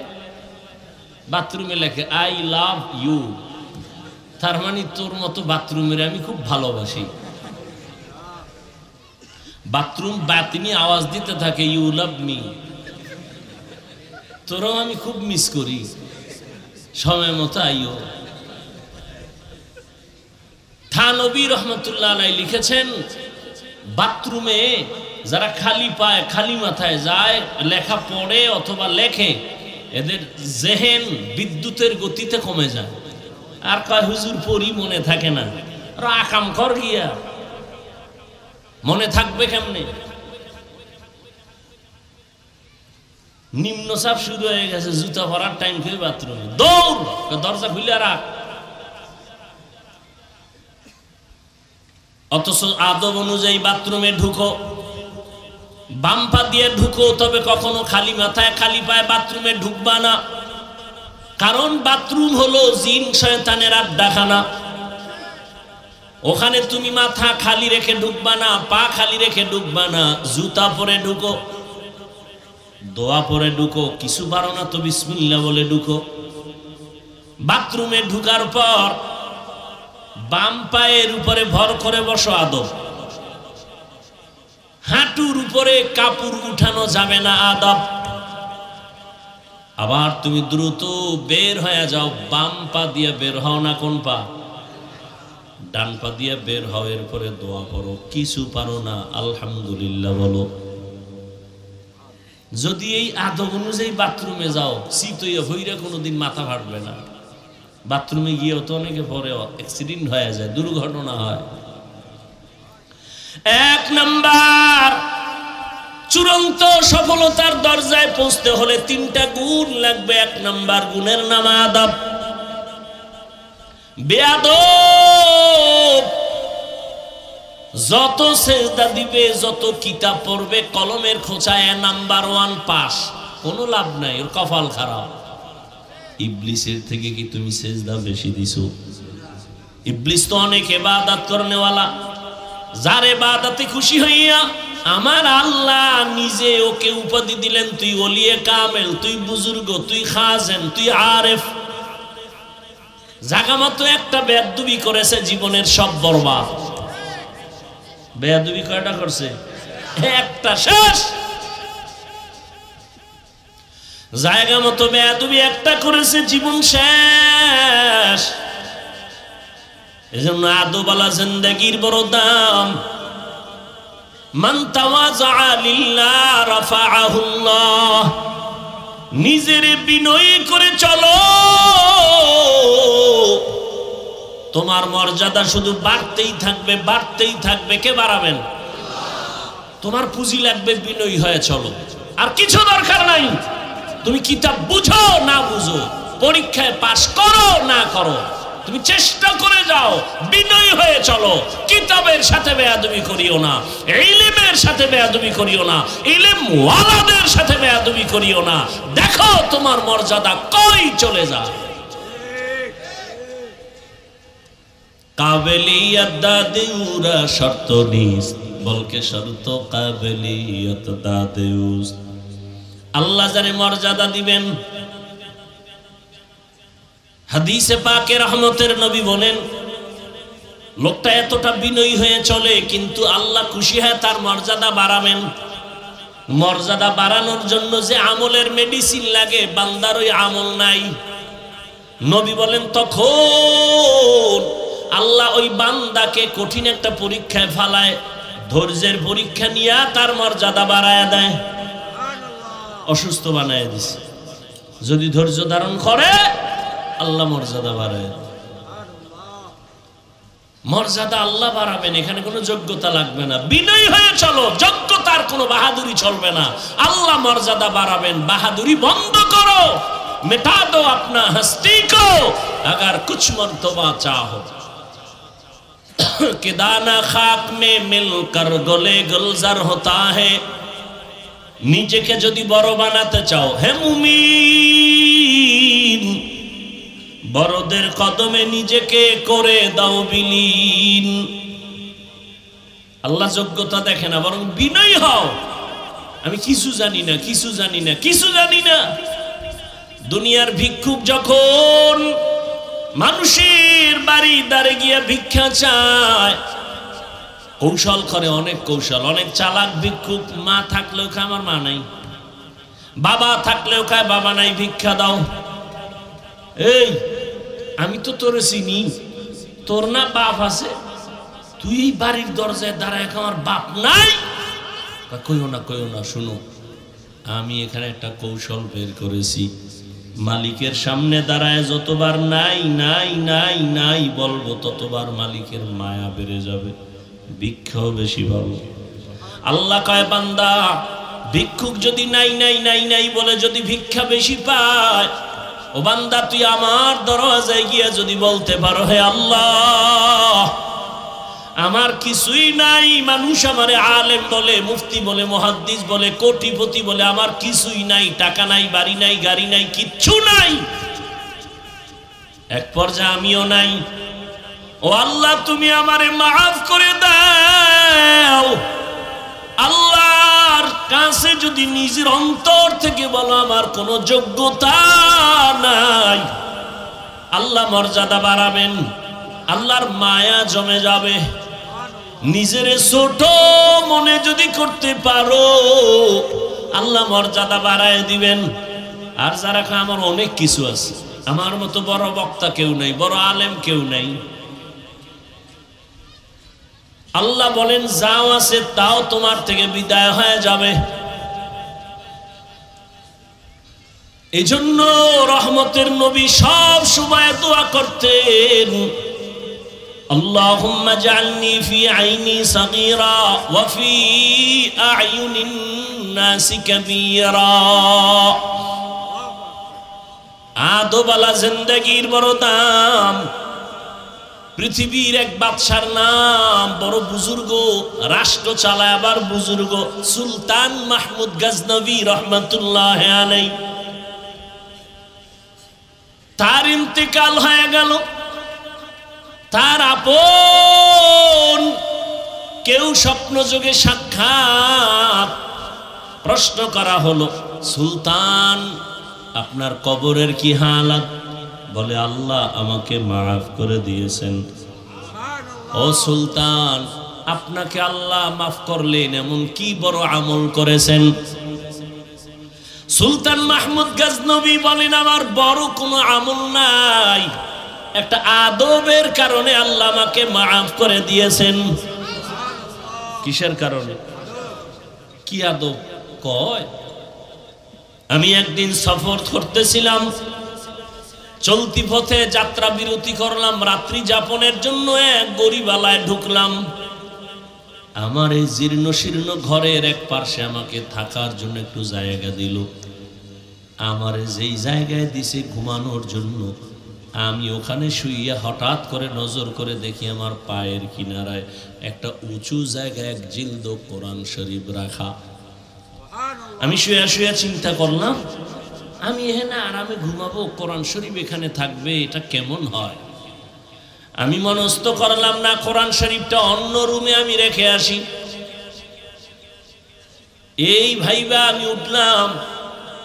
বাথরুমে লেখে আই লাভ ইউ, তার মানে তোর মতো বাথরুমের আমি খুব ভালোবাসি। বাথরুম বাতিনি আওয়াজ দিতে থাকে, ইউ লাভ মি, তোরও আমি খুব মিস করি, সময় মতো আইও। থানবী রহমতুল্লাহ আলাইহি লিখেছেন, বাথরুমে যারা খালি পায়, খালি মাথায় যায়, লেখা পড়ে অথবা লেখে, এদের জেহেন বিদ্যুতের গতিতে কমে যায়। আর কয় হুজুর পড়ি, মনে থাকে না। আর আকাম কর গিয়া, মনে থাকবে কেমনে? নিম্নচাপ শুরু হয়ে গেছে, জুতা ভরার টাইম খেয়ে বাথরুমে দৌড়, দরজা খুলে রাখ। অথচ আদব অনুযায়ী বাথরুমে ঢুকো, বাম পা দিয়ে ঢুকো, তবে কখনো খালি মাথায় খালি পায়ে বাথরুমে ঢুকবা না। কারণ বাথরুম হলো জিন শয়তানের আড্ডাখানা। ওখানে তুমি মাথা খালি রেখে ঢুকবা না, পা খালি রেখে ঢুকবা না, জুতা পরে ঢুকো, দোয়া পরে ঢুকো, কিছু পারো না তো বিসমিল্লাহ বলে ঢুকো। বাথরুমে ঢুকার পর বাম পায়ের উপরে ভর করে বসো আদব, হাঁটুর উপরে কাপড় উঠানো যাবে না আদব। আবার তুমি দ্রুত বের হয়ে যাও, বাম পা দিয়ে বের হও না, কোন পা? ডান পা দিয়ে বের হও, এরপরে দোয়া করো, কিছু পারো না আলহামদুলিল্লাহ বলো। যদি এই আদব অনুযায়ী বাথরুমে যাও, শীতইয়া হইরা কোনোদিন মাথা ফাটবে না। বাথরুমে গিয়েও তো অনেকে পরে অ্যাক্সিডেন্ট হয়ে যায়, দুর্ঘটনা হয়। এক নাম্বার, চূড়ান্ত সফলতার দরজায় পৌঁছতে হলে 3টা গুণ লাগবে। এক নাম্বার গুণের নাম আদব। বেয়াদব যত সেজদা দিবে, যত কিতাব পড়বে, কলমের খোঁচায় নাম্বার 1 পাস, কোনো লাভ নাই, ওর কপাল খারাপ। ইবলিসের থেকে কি তুমি সেজদা বেশি দিছো? ইবলিস তো অনেক ইবাদত করনেওয়ালা, যার ইবাদতে খুশি হইয়া আমার আল্লাহ নিজে ওকে উপাধি দিলেন, তুই ওলিয়ে কামেল, তুই বুজুর্গ, তুই খাজেন, তুই আরেফ। জাগামতো একটা বেয়াদবি করেছে, জীবনের সব বরবাদ। বেয়াদবি কয়টা করছে? একটা, শেষ। জায়গা মতো বেয়াদবি একটা করেছে, জীবন শেষ। এজন্য আদবওয়ালা জিন্দেগির বড় দাম। মান তাওয়াযা লিল্লাহ রাফাআহুল্লাহ। নিজের বিনয়ী করে চলো, তোমার মর্যাদা শুধু বাড়তেই থাকবে, বাড়তেই থাকবে। কে বাড়াবেন? তোমার পুঁজি লাগবে, বিনয়ী হয়ে চলো, আর কিছু দরকার নাই। তুমি কিতাব বুঝো না বুঝো, পরীক্ষায় পাশ করো না করো, তুমি চেষ্টা করে যাও, বিনয়ী হয়ে চলো। কিতাবের সাথে বেয়াদবি করিও না, ইলমের সাথে বেয়াদবি করিও না, ইলম ওয়ালাদের সাথে বেয়াদবি করিও না। দেখো তোমার মর্যাদা কই চলে যায়। কাবেলিয়ত দাদেউরা শর্ত নিস, বলকে শর্ত কাবেলিয়ত দাদেউস। আল্লাহ যারে মর্যাদা দিবেন, হাদিসে পাকে রহমতের নবী বলেন, লোকটা এতটা বিনয়ী হয়ে চলে, কিন্তু আল্লাহ খুশি হয় তার মর্যাদা বাড়াবেন। মর্যাদা বাড়ানোর জন্য যে আমলের মেডিসিন লাগে, বান্দার ওই আমল নাই। নবী বলেন, তখন আল্লাহ ওই বান্দাকে কঠিন একটা পরীক্ষায় ফালায়, ধৈর্যের পরীক্ষা নিয়ে তার মর্যাদা বাড়ায় দেয়, অসুস্থ বানায় দিছে। যদি ধৈর্য ধারণ করে, আল্লাহ মর্যাদা বাড়ায়। মর্যাদা আল্লাহ বাড়াবেন, এখানে কোনো যোগ্যতা লাগবে না। বিনয়ী হয়ে চলো, যোগ্যতার কোনো বাহাদুরি চলবে না। আল্লাহ মর্যাদা বাড়াবেন, বাহাদুরি বন্ধ করো। मिटा दो अपना हस्ती को अगर कुछ मर्तबा चाहो कि दाना खाक में मिलकर गले गुलजार होता है। নিজেকে যদি বড় বানাতে চাও, হে মুমিন, বড়দের কদমে নিজেকে করে দাও বিলীন। আল্লাহ যোগ্যতা দেখে না, বরং বিনয়ী হও। আমি কিছু জানি না, কিছু জানি না, কিছু জানি না। দুনিয়ার ভিক্ষুক যখন মানুষের বাড়ি দ্বারে গিয়ে ভিক্ষা চায়, কৌশল করে, অনেক কৌশল। অনেক চালাক ভিক্ষুক, মা থাকলেও খায় আমার মা নাই, বাবা থাকলেও খায় বাবা নাই, ভিক্ষা দাও। এই আমি তো তোর চিনি, তোর না বাপ আছে, তুই বাড়ির দরজায় দাঁড়ায়, আমার বাপ নাই। কইও না, কইও না, শুনো, আমি এখানে একটা কৌশল বের করেছি। মালিকের সামনে দাঁড়ায় যতবার নাই নাই নাই নাই বলবো, ততবার মালিকের মায়া বেড়ে যাবে, ভিক্ষাও বেশি পাবো। আল্লাহ কয়, বান্দা ভিক্ষুক যদি নাই নাই নাই নাই বলে যদি ভিক্ষা বেশি পায়, ও বান্দা তুই আমার দরজায় গিয়ে যদি বলতে পারো, হে আল্লাহ আমার কিছুই নাই, মানুষ আমারে আলেম বলে, মুফতি বলে, মুহাদ্দিস বলে, কোটিপতি বলে, আমার কিছুই নাই, টাকা নাই, বাড়ি নাই, গাড়ি নাই, কিচ্ছু নাই, এক পর্যায়ে আমিও নাই। ও আল্লাহ, তুমি আমারে মাফ করে দাও। আল্লাহর কাছে যদি নিজের অন্তর থেকে বলো আমার কোনো যোগ্যতা নাই, আল্লাহ মর্যাদা বাড়াবেন, আল্লাহর মায়া জমে যাবে। নিজের ছোট মনে যদি করতে পারো, আল্লাহ মর্যাদা বাড়ায় দিবেন। আর যারা আমার অনেক কিছু আছে, আমার মতো বড় বক্তা কেউ নাই, বড় আলেম কেউ নাই, আল্লাহ বলেন যাও আছে তাও তোমার থেকে বিদায় হয়ে যাবে। এই জন্য রহমতের নবী সব সময় দোয়া করতেন, আল্লাহুম্মা জাআলনি ফি আইনি সাগীরা ওয়া ফি আ'য়ুনিন নাসি কাবীরা। আদোবালা জিন্দেগির বড় দাম। পৃথিবীর এক বাদশার নাম, বড় বুজুর্গ, রাষ্ট্র চালায় আবার বুজুর্গ, সুলতান মাহমুদ গজনবী রহমাতুল্লাহ আলাইহি। তার ইন্তেকাল হয়ে গেল। তার আপন কেউ স্বপ্নযোগে সাক্ষাৎ, প্রশ্ন করা হলো, সুলতান আপনার কবরের কি হালাত? বলে আল্লাহ আমাকে মাফ করে দিয়েছেন। ও সুলতান, আপনাকে আল্লাহ মাফ করলেন, এমন কি বড় আমল করেছেন? সুলতান মাহমুদ গজনবী বলেন আমার বড় কোনো আমল নাই, একটা আদবের কারণে আল্লাহ আমাকে মাফ করে দিয়েছেন। কিসের কারণে? কি আদব কয়? আমি একদিন সফর করতেছিলাম, চলতি পথে যাত্রা বিরতি করলাম, রাত্রি যাপনের জন্য এক গরিবালায় ঢুকলাম। আমার এই জীর্ণ শীর্ণ ঘরের এক পাশে আমাকে থাকার জন্য একটু জায়গা দিল। আমার যেই জায়গায় দিছে ঘুমানোর জন্য, আমি ওখানে শুইয়া হঠাৎ করে নজর করে দেখি আমার পায়ের কিনারায় একটা উঁচু জায়গায় এক জিলদ কোরআন শরীফ রাখা। আমি শুয়ে শুয়ে চিন্তা করলাম, আমি এখানে আরামে ঘুমাবো, কোরআন শরীফ এখানে থাকবে, এটা কেমন হয়? আমি মনস্থ করলাম না, কোরআন শরীফটা অন্য রুমে আমি রেখে আসি। এই ভাইবা আমি উঠলাম,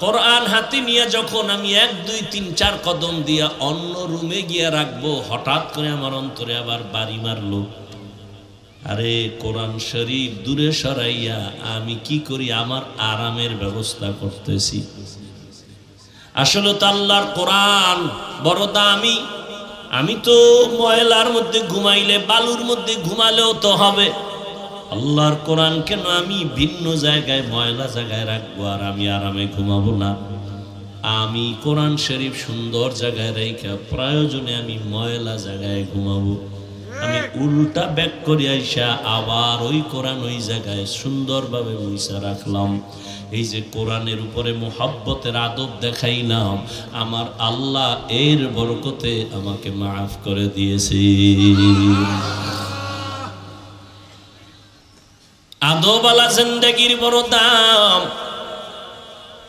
কোরআন হাতে নিয়ে যখন আমি 1 2 3 4 কদম দিয়া অন্য রুমে গিয়ে রাখবো, হঠাৎ করে আমার অন্তরে আবার বাড়ি মারলো। আরে কোরআন শরীফ দূরে সরাইয়া আমি কি করি, আমার আরামের ব্যবস্থা করতেছি। আসলে তো আল্লাহর কোরআন বড় দামি। আমি তো ময়লার মধ্যে ঘুমাইলে, বালুর মধ্যে ঘুমালেও তো হবে, আল্লাহর কোরআন কেন আমি ভিন্ন জায়গায় ময়লা জায়গায় রাখবো আর আমি আরামে ঘুমাবো না? আমি কোরআন শরীফ সুন্দর জায়গায় রেখে প্রয়োজনে আমি ময়লা জায়গায় ঘুমাবো। আমি উল্টা ব্যাক করে আইসা আবার ওই কোরআন ওই জায়গায় সুন্দরভাবে মুইসা রাখলাম। এই যে কোরআনের উপরে মুহাব্বতের আদব দেখাইলাম, আমার আল্লাহ এর বরকতে আমাকে মাফ করে দিয়েছে। আদবওয়ালা জিন্দেগির বড় দাম।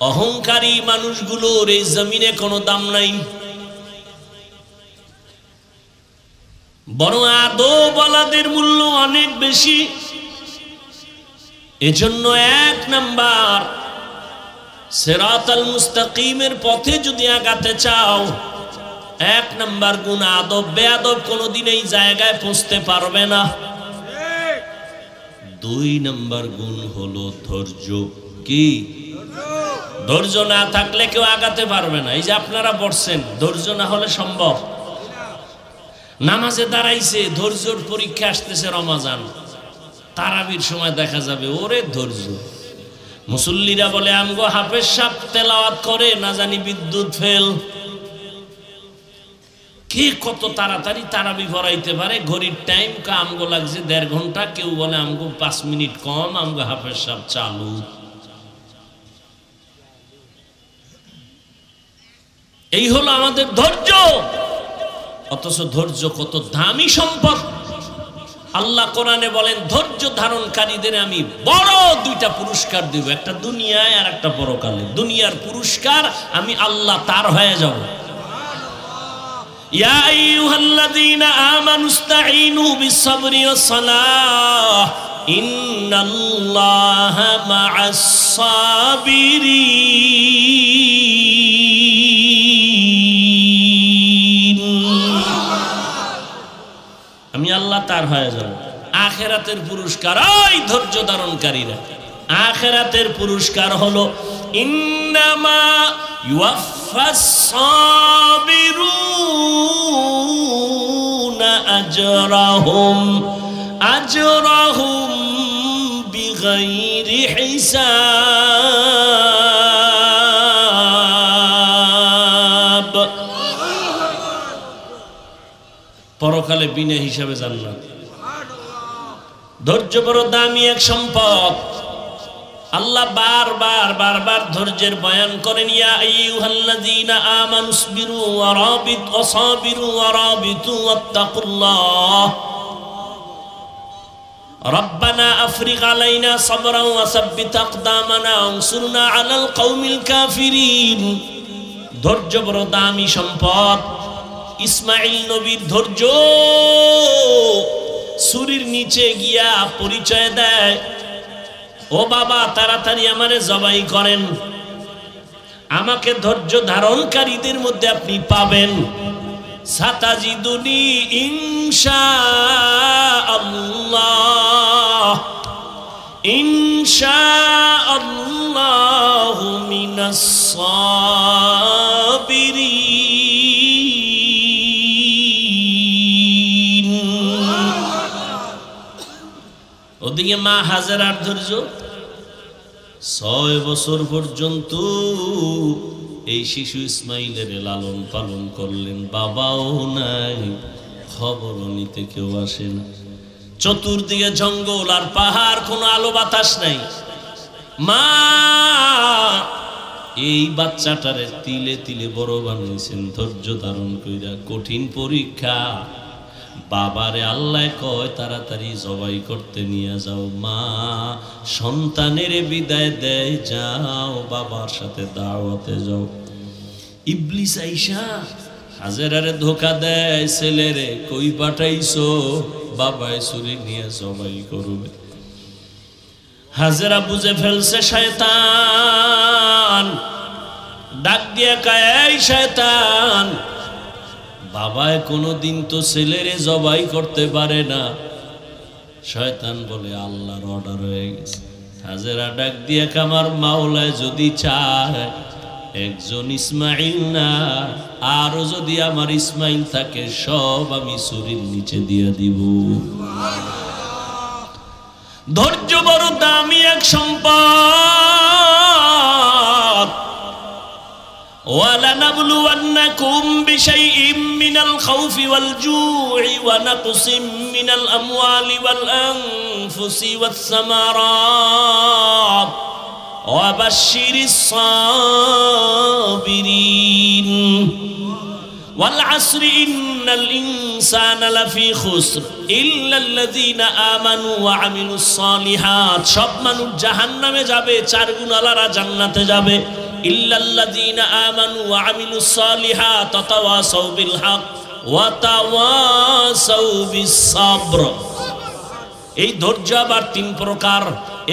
অহংকারী মানুষগুলোর এই জমিনে কোনো দাম নাই, বড় আদবওয়ালাদের মূল্য অনেক বেশি। এজন্য 1 নাম্বার, সিরাতাল মুস্তাকিমের পথে যদি আগাতে চাও, 1 নাম্বার গুণ আদব। বেয়াদব কোনোদিন এই জায়গায় পৌঁছতে পারবে না। 2 নাম্বার গুণ হলো ধৈর্য। কি? ধৈর্য না থাকলে কেউ আগাতে পারবে না। এই যে আপনারা বসছেন, ধৈর্য না হলে সম্ভব? নামাজে দাঁড়াইছে, ধৈর্যর পরীক্ষা আসতেছে, রমাজান তারাবির সময় দেখা যাবে ওরে ধৈর্য। মুসল্লিরা বলে আমগো হাফেজ সাহেব তেলাওয়াত করে, না জানি বিদ্যুৎ ফেল। কে কত তাড়াতাড়ি তারাবি ভরাইতে পারে? ঘড়ির টাইম আমগো লাগছে 1.5 ঘন্টা, কেউ বলে আমগো 5 মিনিট কম, আমগো হাফেজ সাহেব চালু। এই হলো আমাদের ধৈর্য। অথচ ধৈর্য কত দামি সম্পদ। আল্লাহ কোরআনে বলেন ধৈর্য ধারণকারীদের আমি বড় 2টা পুরস্কার দেব, একটা দুনিয়ায় আর একটা পরকালে। দুনিয়ার পুরস্কার আমি আল্লাহ তার হয়ে যাব, ইয়া আইয়ুহাল্লাযীনা আমানুস্তাঈনু বিস-সাবরি ওয়াস-সালাহ ইন্নাল্লাহা মা'আস-সাবিরিন। আমি আল্লাহ তার হয়ে যাব। আখিরাতের পুরস্কার ওই ধৈর্য ধারণকারীরা। আখিরাতের পুরস্কার হলো ইন্নামা ইউওয়াফাস-সাবিরুনা আজরাহুম বিগাইরি হিসাব। পরকালে বিনা হিসাবে জান্নাত। ধৈর্য বড় দামি এক সম্পদ। আল্লাহ বারবার ধৈর্যের বয়ান করেন। ইয়া আইয়ুহাল্লাযীনা আমানুসবিরু ওয়া রাবিতু ওয়াসাবিরু ওয়া রাবিতু ওয়াত্তাকুল্লাহ রব্বানা আফরিগ আলাইনা সাবরান ওয়া সাব্বিত আকদামানা ওয়ানসুরনা আলাল কওমিল কাফিরিন। ধৈর্য বড় দামি সম্পদ। ইসমাঈল নবীর ধৈর্য ছুরির নিচে গিয়া পরিচয় দেয়, ও বাবা তাড়াতাড়ি আমারে জবাই করেন, আমাকে ধৈর্য ধারণকারীদের মধ্যে আপনি পাবেন। সাতাজিদুনি ইনশাআল্লাহ ইনশাআল্লাহু মিনাস সাবিরিন। ওদিকে মা হাজেরার ধৈর্য 6 বছর পর্যন্ত এই শিশু ইসমাইলের লালন পালন করলেন। বাবাও নাই, খবরও নিতে কেউ আসে না। চতুর্দিকে জঙ্গল আর পাহাড়, কোনো আলো বাতাস নাই। মা এই বাচ্চাটারে তিলে তিলে বড় বানাইছেন ধৈর্য ধারণ কইরা। কঠিন পরীক্ষা। বাবারে আল্লাহ কয় তাড়াতাড়ি জবাই করতে নিয়ে যাও। মা সন্তানের বিদায় দেয়, যাও বাবার সাথে দাওয়াতে যাও। ইবলিস আইসা হাজেরারে ধোকা দেয়, ছেলেরে কই পাঠাইছো? বাবায় ছুরি নিয়ে জবাই করবে। হাজেরা বুঝে ফেলছে শয়তান। ডাক দিয়ে কয়, এই শয়তান, বাবায় কোনোদিন তো ছেলেরে জবাই করতে পারে না। শয়তান বলে আল্লাহর অর্ডার হয়ে গেছে। হাজেরা ডাক দিয়ে আমার মাওলায় যদি চায় একজন ইসমাইল না, আরো যদি আমার ইসমাইল থাকে সব আমি ছুরির নিচে দিয়ে দিব। ধৈর্য বড় দামি এক সম্পদ। وَلَنَبْلُوَنَّكُمْ بِشَيْءٍ مِّنَ الْخَوْفِ وَالْجُوعِ وَنَقْصٍ مِّنَ الْأَمْوَالِ وَالْأَنفُسِ وَالثَّمَرَاتِ وَبَشِّرِ الصَّابِرِينَ وَالْعَصْرِ إِنَّ الْإِنسَانَ لَفِي خُسْرٍ إِلَّا الَّذِينَ آمَنُوا وَعَمِلُوا الصَّالِحَاتِ। সব মানুষ জাহান্নামে যাবে, 4 গুণওয়ালারা জান্নাতে যাবে। ইল্লাল্লাযীনা আমানু ওয়া আমিলুস সালিহাত ওয়া তাওয়াসাউ বিল হক ওয়া তাওয়াসাউ বিস সাবর। এই ধৈর্য আবার 3 প্রকার।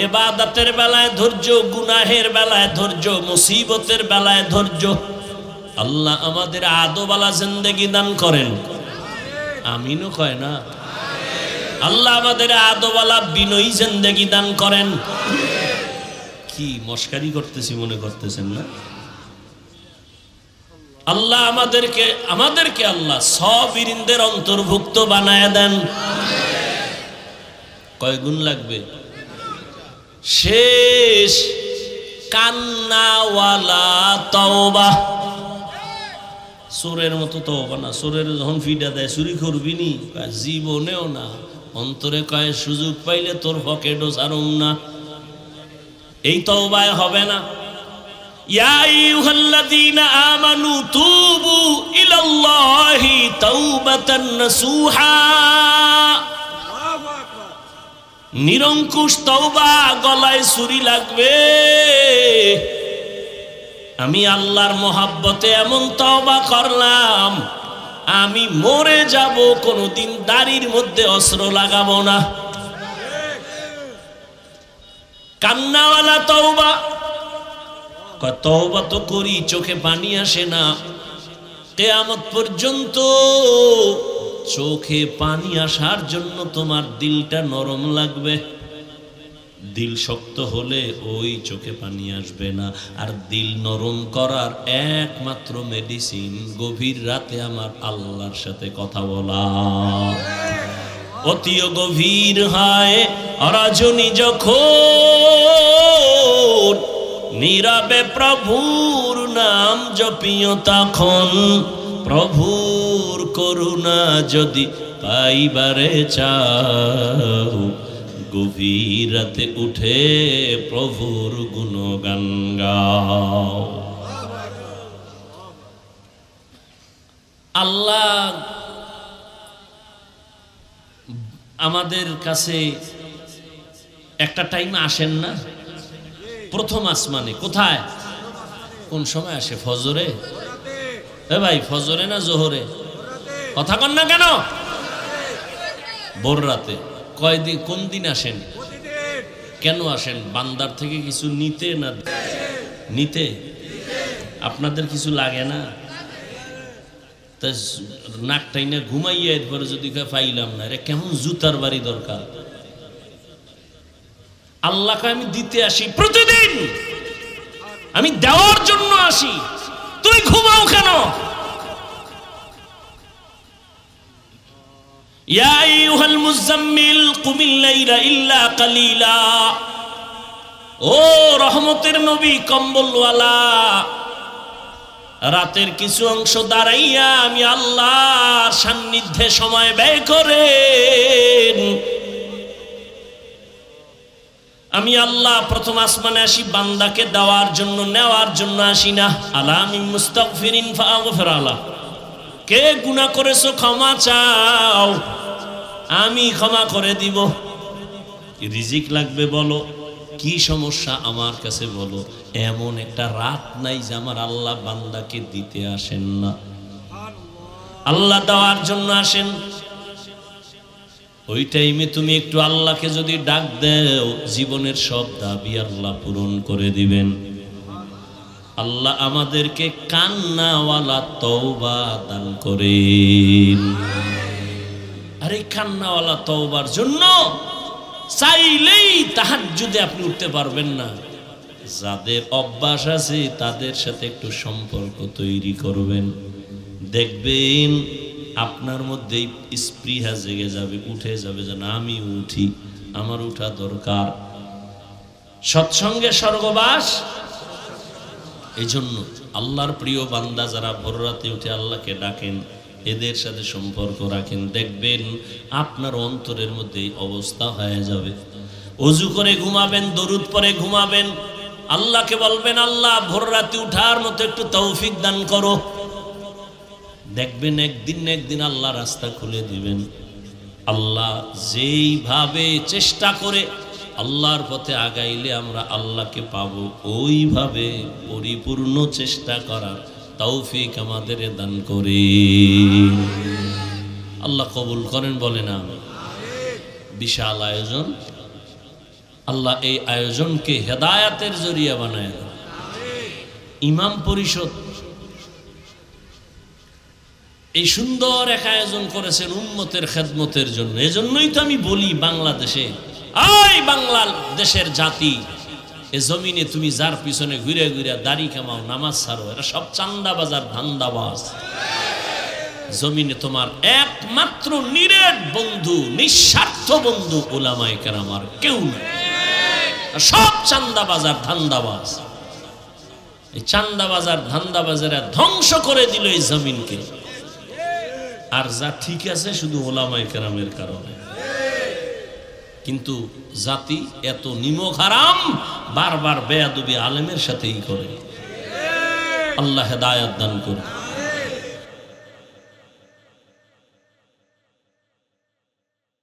ইবাদতের বেলায় ধৈর্য, গুনাহের বেলায় ধৈর্য, মুসিবতের বেলায় ধৈর্য। আল্লাহ আমাদের আদোবালা জিন্দেগি দান করেন। আমিনও কয় না? আল্লাহ আমাদের আদোবালা বিনয়ী জিন্দেগি দান করেন। কি মস্কারি করতেছি মনে করতেছেন না? আল্লাহ আমাদেরকে আল্লাহ সাবিরিনদের অন্তর্ভুক্ত বানায় দেন। কয় গুণ লাগবে? শেষ কান্নাওয়ালা তওবা। চোরের মতো তওবা না। চোরের যখন ফিডা দেয় চুরি করবি নি, জীবনেও না। অন্তরে কয় সুযোগ পাইলে তোর পকেটও ছাড়ুম না। এই তওবায় হবে না। ইয়া আইয়ুহাল্লাযীনা আমানু তুবু ইলাল্লাহি তাওবাতান নাসুহা। নিরঙ্কুশ তওবা। গলায় ছুরি লাগবে। আমি আল্লাহর মহাব্বতে এমন তওবা করলাম, আমি মরে যাব, কোনোদিন দাড়ির মধ্যে অস্ত্র লাগাবো না। কান্নাওয়ালা তওবা, তওবা তো করি, চোখে পানি আসে না। কিয়ামত পর্যন্ত চোখে পানি আসার জন্য তোমার দিলটা নরম লাগবে। দিল শক্ত হলে ওই চোখে পানি আসবে না। আর দিল নরম করার একমাত্র মেডিসিন গভীর রাতে আমার আল্লাহর সাথে কথা বলা। অতিও গভীর হয় রজনী যখন, নীরবে প্রভুর নাম জপিও তখন। প্রভুর করুণা যদি পাইবারে চাও, গভীর রাতে উঠে প্রভুর গুণগান গাও। আল্লাহ আমাদের কাছে একটা টাইমে আসেন না? প্রথম আসমানে। কোথায়? কোন সময় আসে? ফজরে? এ ভাই, ফজরে না জোহরে? কথা কন না কেন? ভোর রাতে। কয়দিন, কোন দিন আসেন? কেন আসেন? বান্দার থেকে কিছু নিতে না নিতে? আপনাদের কিছু লাগে না? তা নাকটাই না ঘুমাইয়া এরপরে যদি পাইলাম না, রে কেমন জুতার বাড়ি দরকার। আল্লাহকে আমি দিতে আসি প্রতিদিন, আমি দেওয়ার জন্য আসি। তুই ঘুমাও কেন? ইয়া আইয়ুহাল মুযাম্মিল কুমিল লাইলা ইল্লা কালিলা। ও রহমতের নবী, কম্বলওয়ালা, রাতের কিছু অংশ দাঁড়াইয়া আমি আল্লাহর সান্নিধ্যে সময় ব্যয় করেন। আমি আল্লাহ প্রথম আসমানে আসি বান্দাকে দেওয়ার জন্য, নেওয়ার জন্য আসি না। আলা মিন মুস্তাগফিরিন ফাগফির আলা। কে গুনাহ করেছো ক্ষমা চাও, আমি ক্ষমা করে দিব। রিজিক লাগবে বলো, কি সমস্যা আমার কাছে বলো। এমন একটা রাত নাই যে আমার আল্লাহ বান্দাকে দিতে আসেন না। আল্লাহ দেওয়ার জন্য আসেন। ওই টাইমে তুমি একটু আল্লাহকে যদি ডাক দাও, জীবনের সব দাবি আল্লাহ পূরণ করে দিবেন। আল্লাহ আমাদেরকে কান্নাওয়ালা তওবা দান করেন। আর এই কান্নাওয়ালা তওবার জন্য চাইলেই তাহাজ্জুদে আপনি উঠতে পারবেন না। যাদের অভ্যাস আছে তাদের সাথে একটু সম্পর্ক তৈরি করবেন, দেখবেন আপনার মধ্যে স্পৃহা জেগে যাবে, উঠে যাবে যে না আমি উঠি, আমার উঠা দরকার। সৎসঙ্গে স্বর্গবাস। এই জন্য আল্লাহর প্রিয় বান্দা যারা ভোর রাতে উঠে আল্লাহকে ডাকেন, এদের সাথে সম্পর্ক রাখেন, দেখবেন আপনার অন্তরের মধ্যে এই অবস্থা হয়ে যাবে। ওযু করে ঘুমাবেন, দরুদ পড়ে ঘুমাবেন, আল্লাহকে বলবেন আল্লাহ ভোর রাতে উঠার মতো একটু তৌফিক দান করো। দেখবেন একদিন না একদিন আল্লাহ রাস্তা খুলে দিবেন। আল্লাহ যেইভাবে চেষ্টা করে আল্লাহর পথে আগাইলে আমরা আল্লাহকে পাবো, ওইভাবে পরিপূর্ণ চেষ্টা করার তৌফিক আমাদের দান করে। আল্লাহ কবুল করেন, বলেন আমিন। বিশাল আয়োজন, আল্লাহ এই আয়োজনকে হেদায়াতের জরিয়া বানায় দেন। ইমাম পরিষদ এই সুন্দর এক আয়োজন করেছেন উম্মতের খেদমতের জন্য। এজন্যই তো আমি বলি বাংলাদেশে, এই বাংলাদেশের জাতি, এ জমিনে তুমি যার পিছনে ঘুরে ঘুরে দাড়ি কামাও, নামাজ ছাড়ো, এরা সব চান্দাবাজার ধান্দাবাজ। জমিনে তোমার একমাত্র নিরেট বন্ধু, নিঃস্বার্থ বন্ধু উলামায়ে কেরাম, আর কেউ না। সব চান্দাবাজার ধান্দাবাজ। এই চান্দাবাজার ধান্দাবাজারা ধ্বংস করে দিল এই জমিনকে। আর যা ঠিক আছে শুধু উলামায়ে কেরামের কারণে। কিন্তু জাতি এত নিমক হারাম, বারবার বেয়াদবি আলেমের সাথেই করে। আল্লাহ হেদায়েত দান করুন।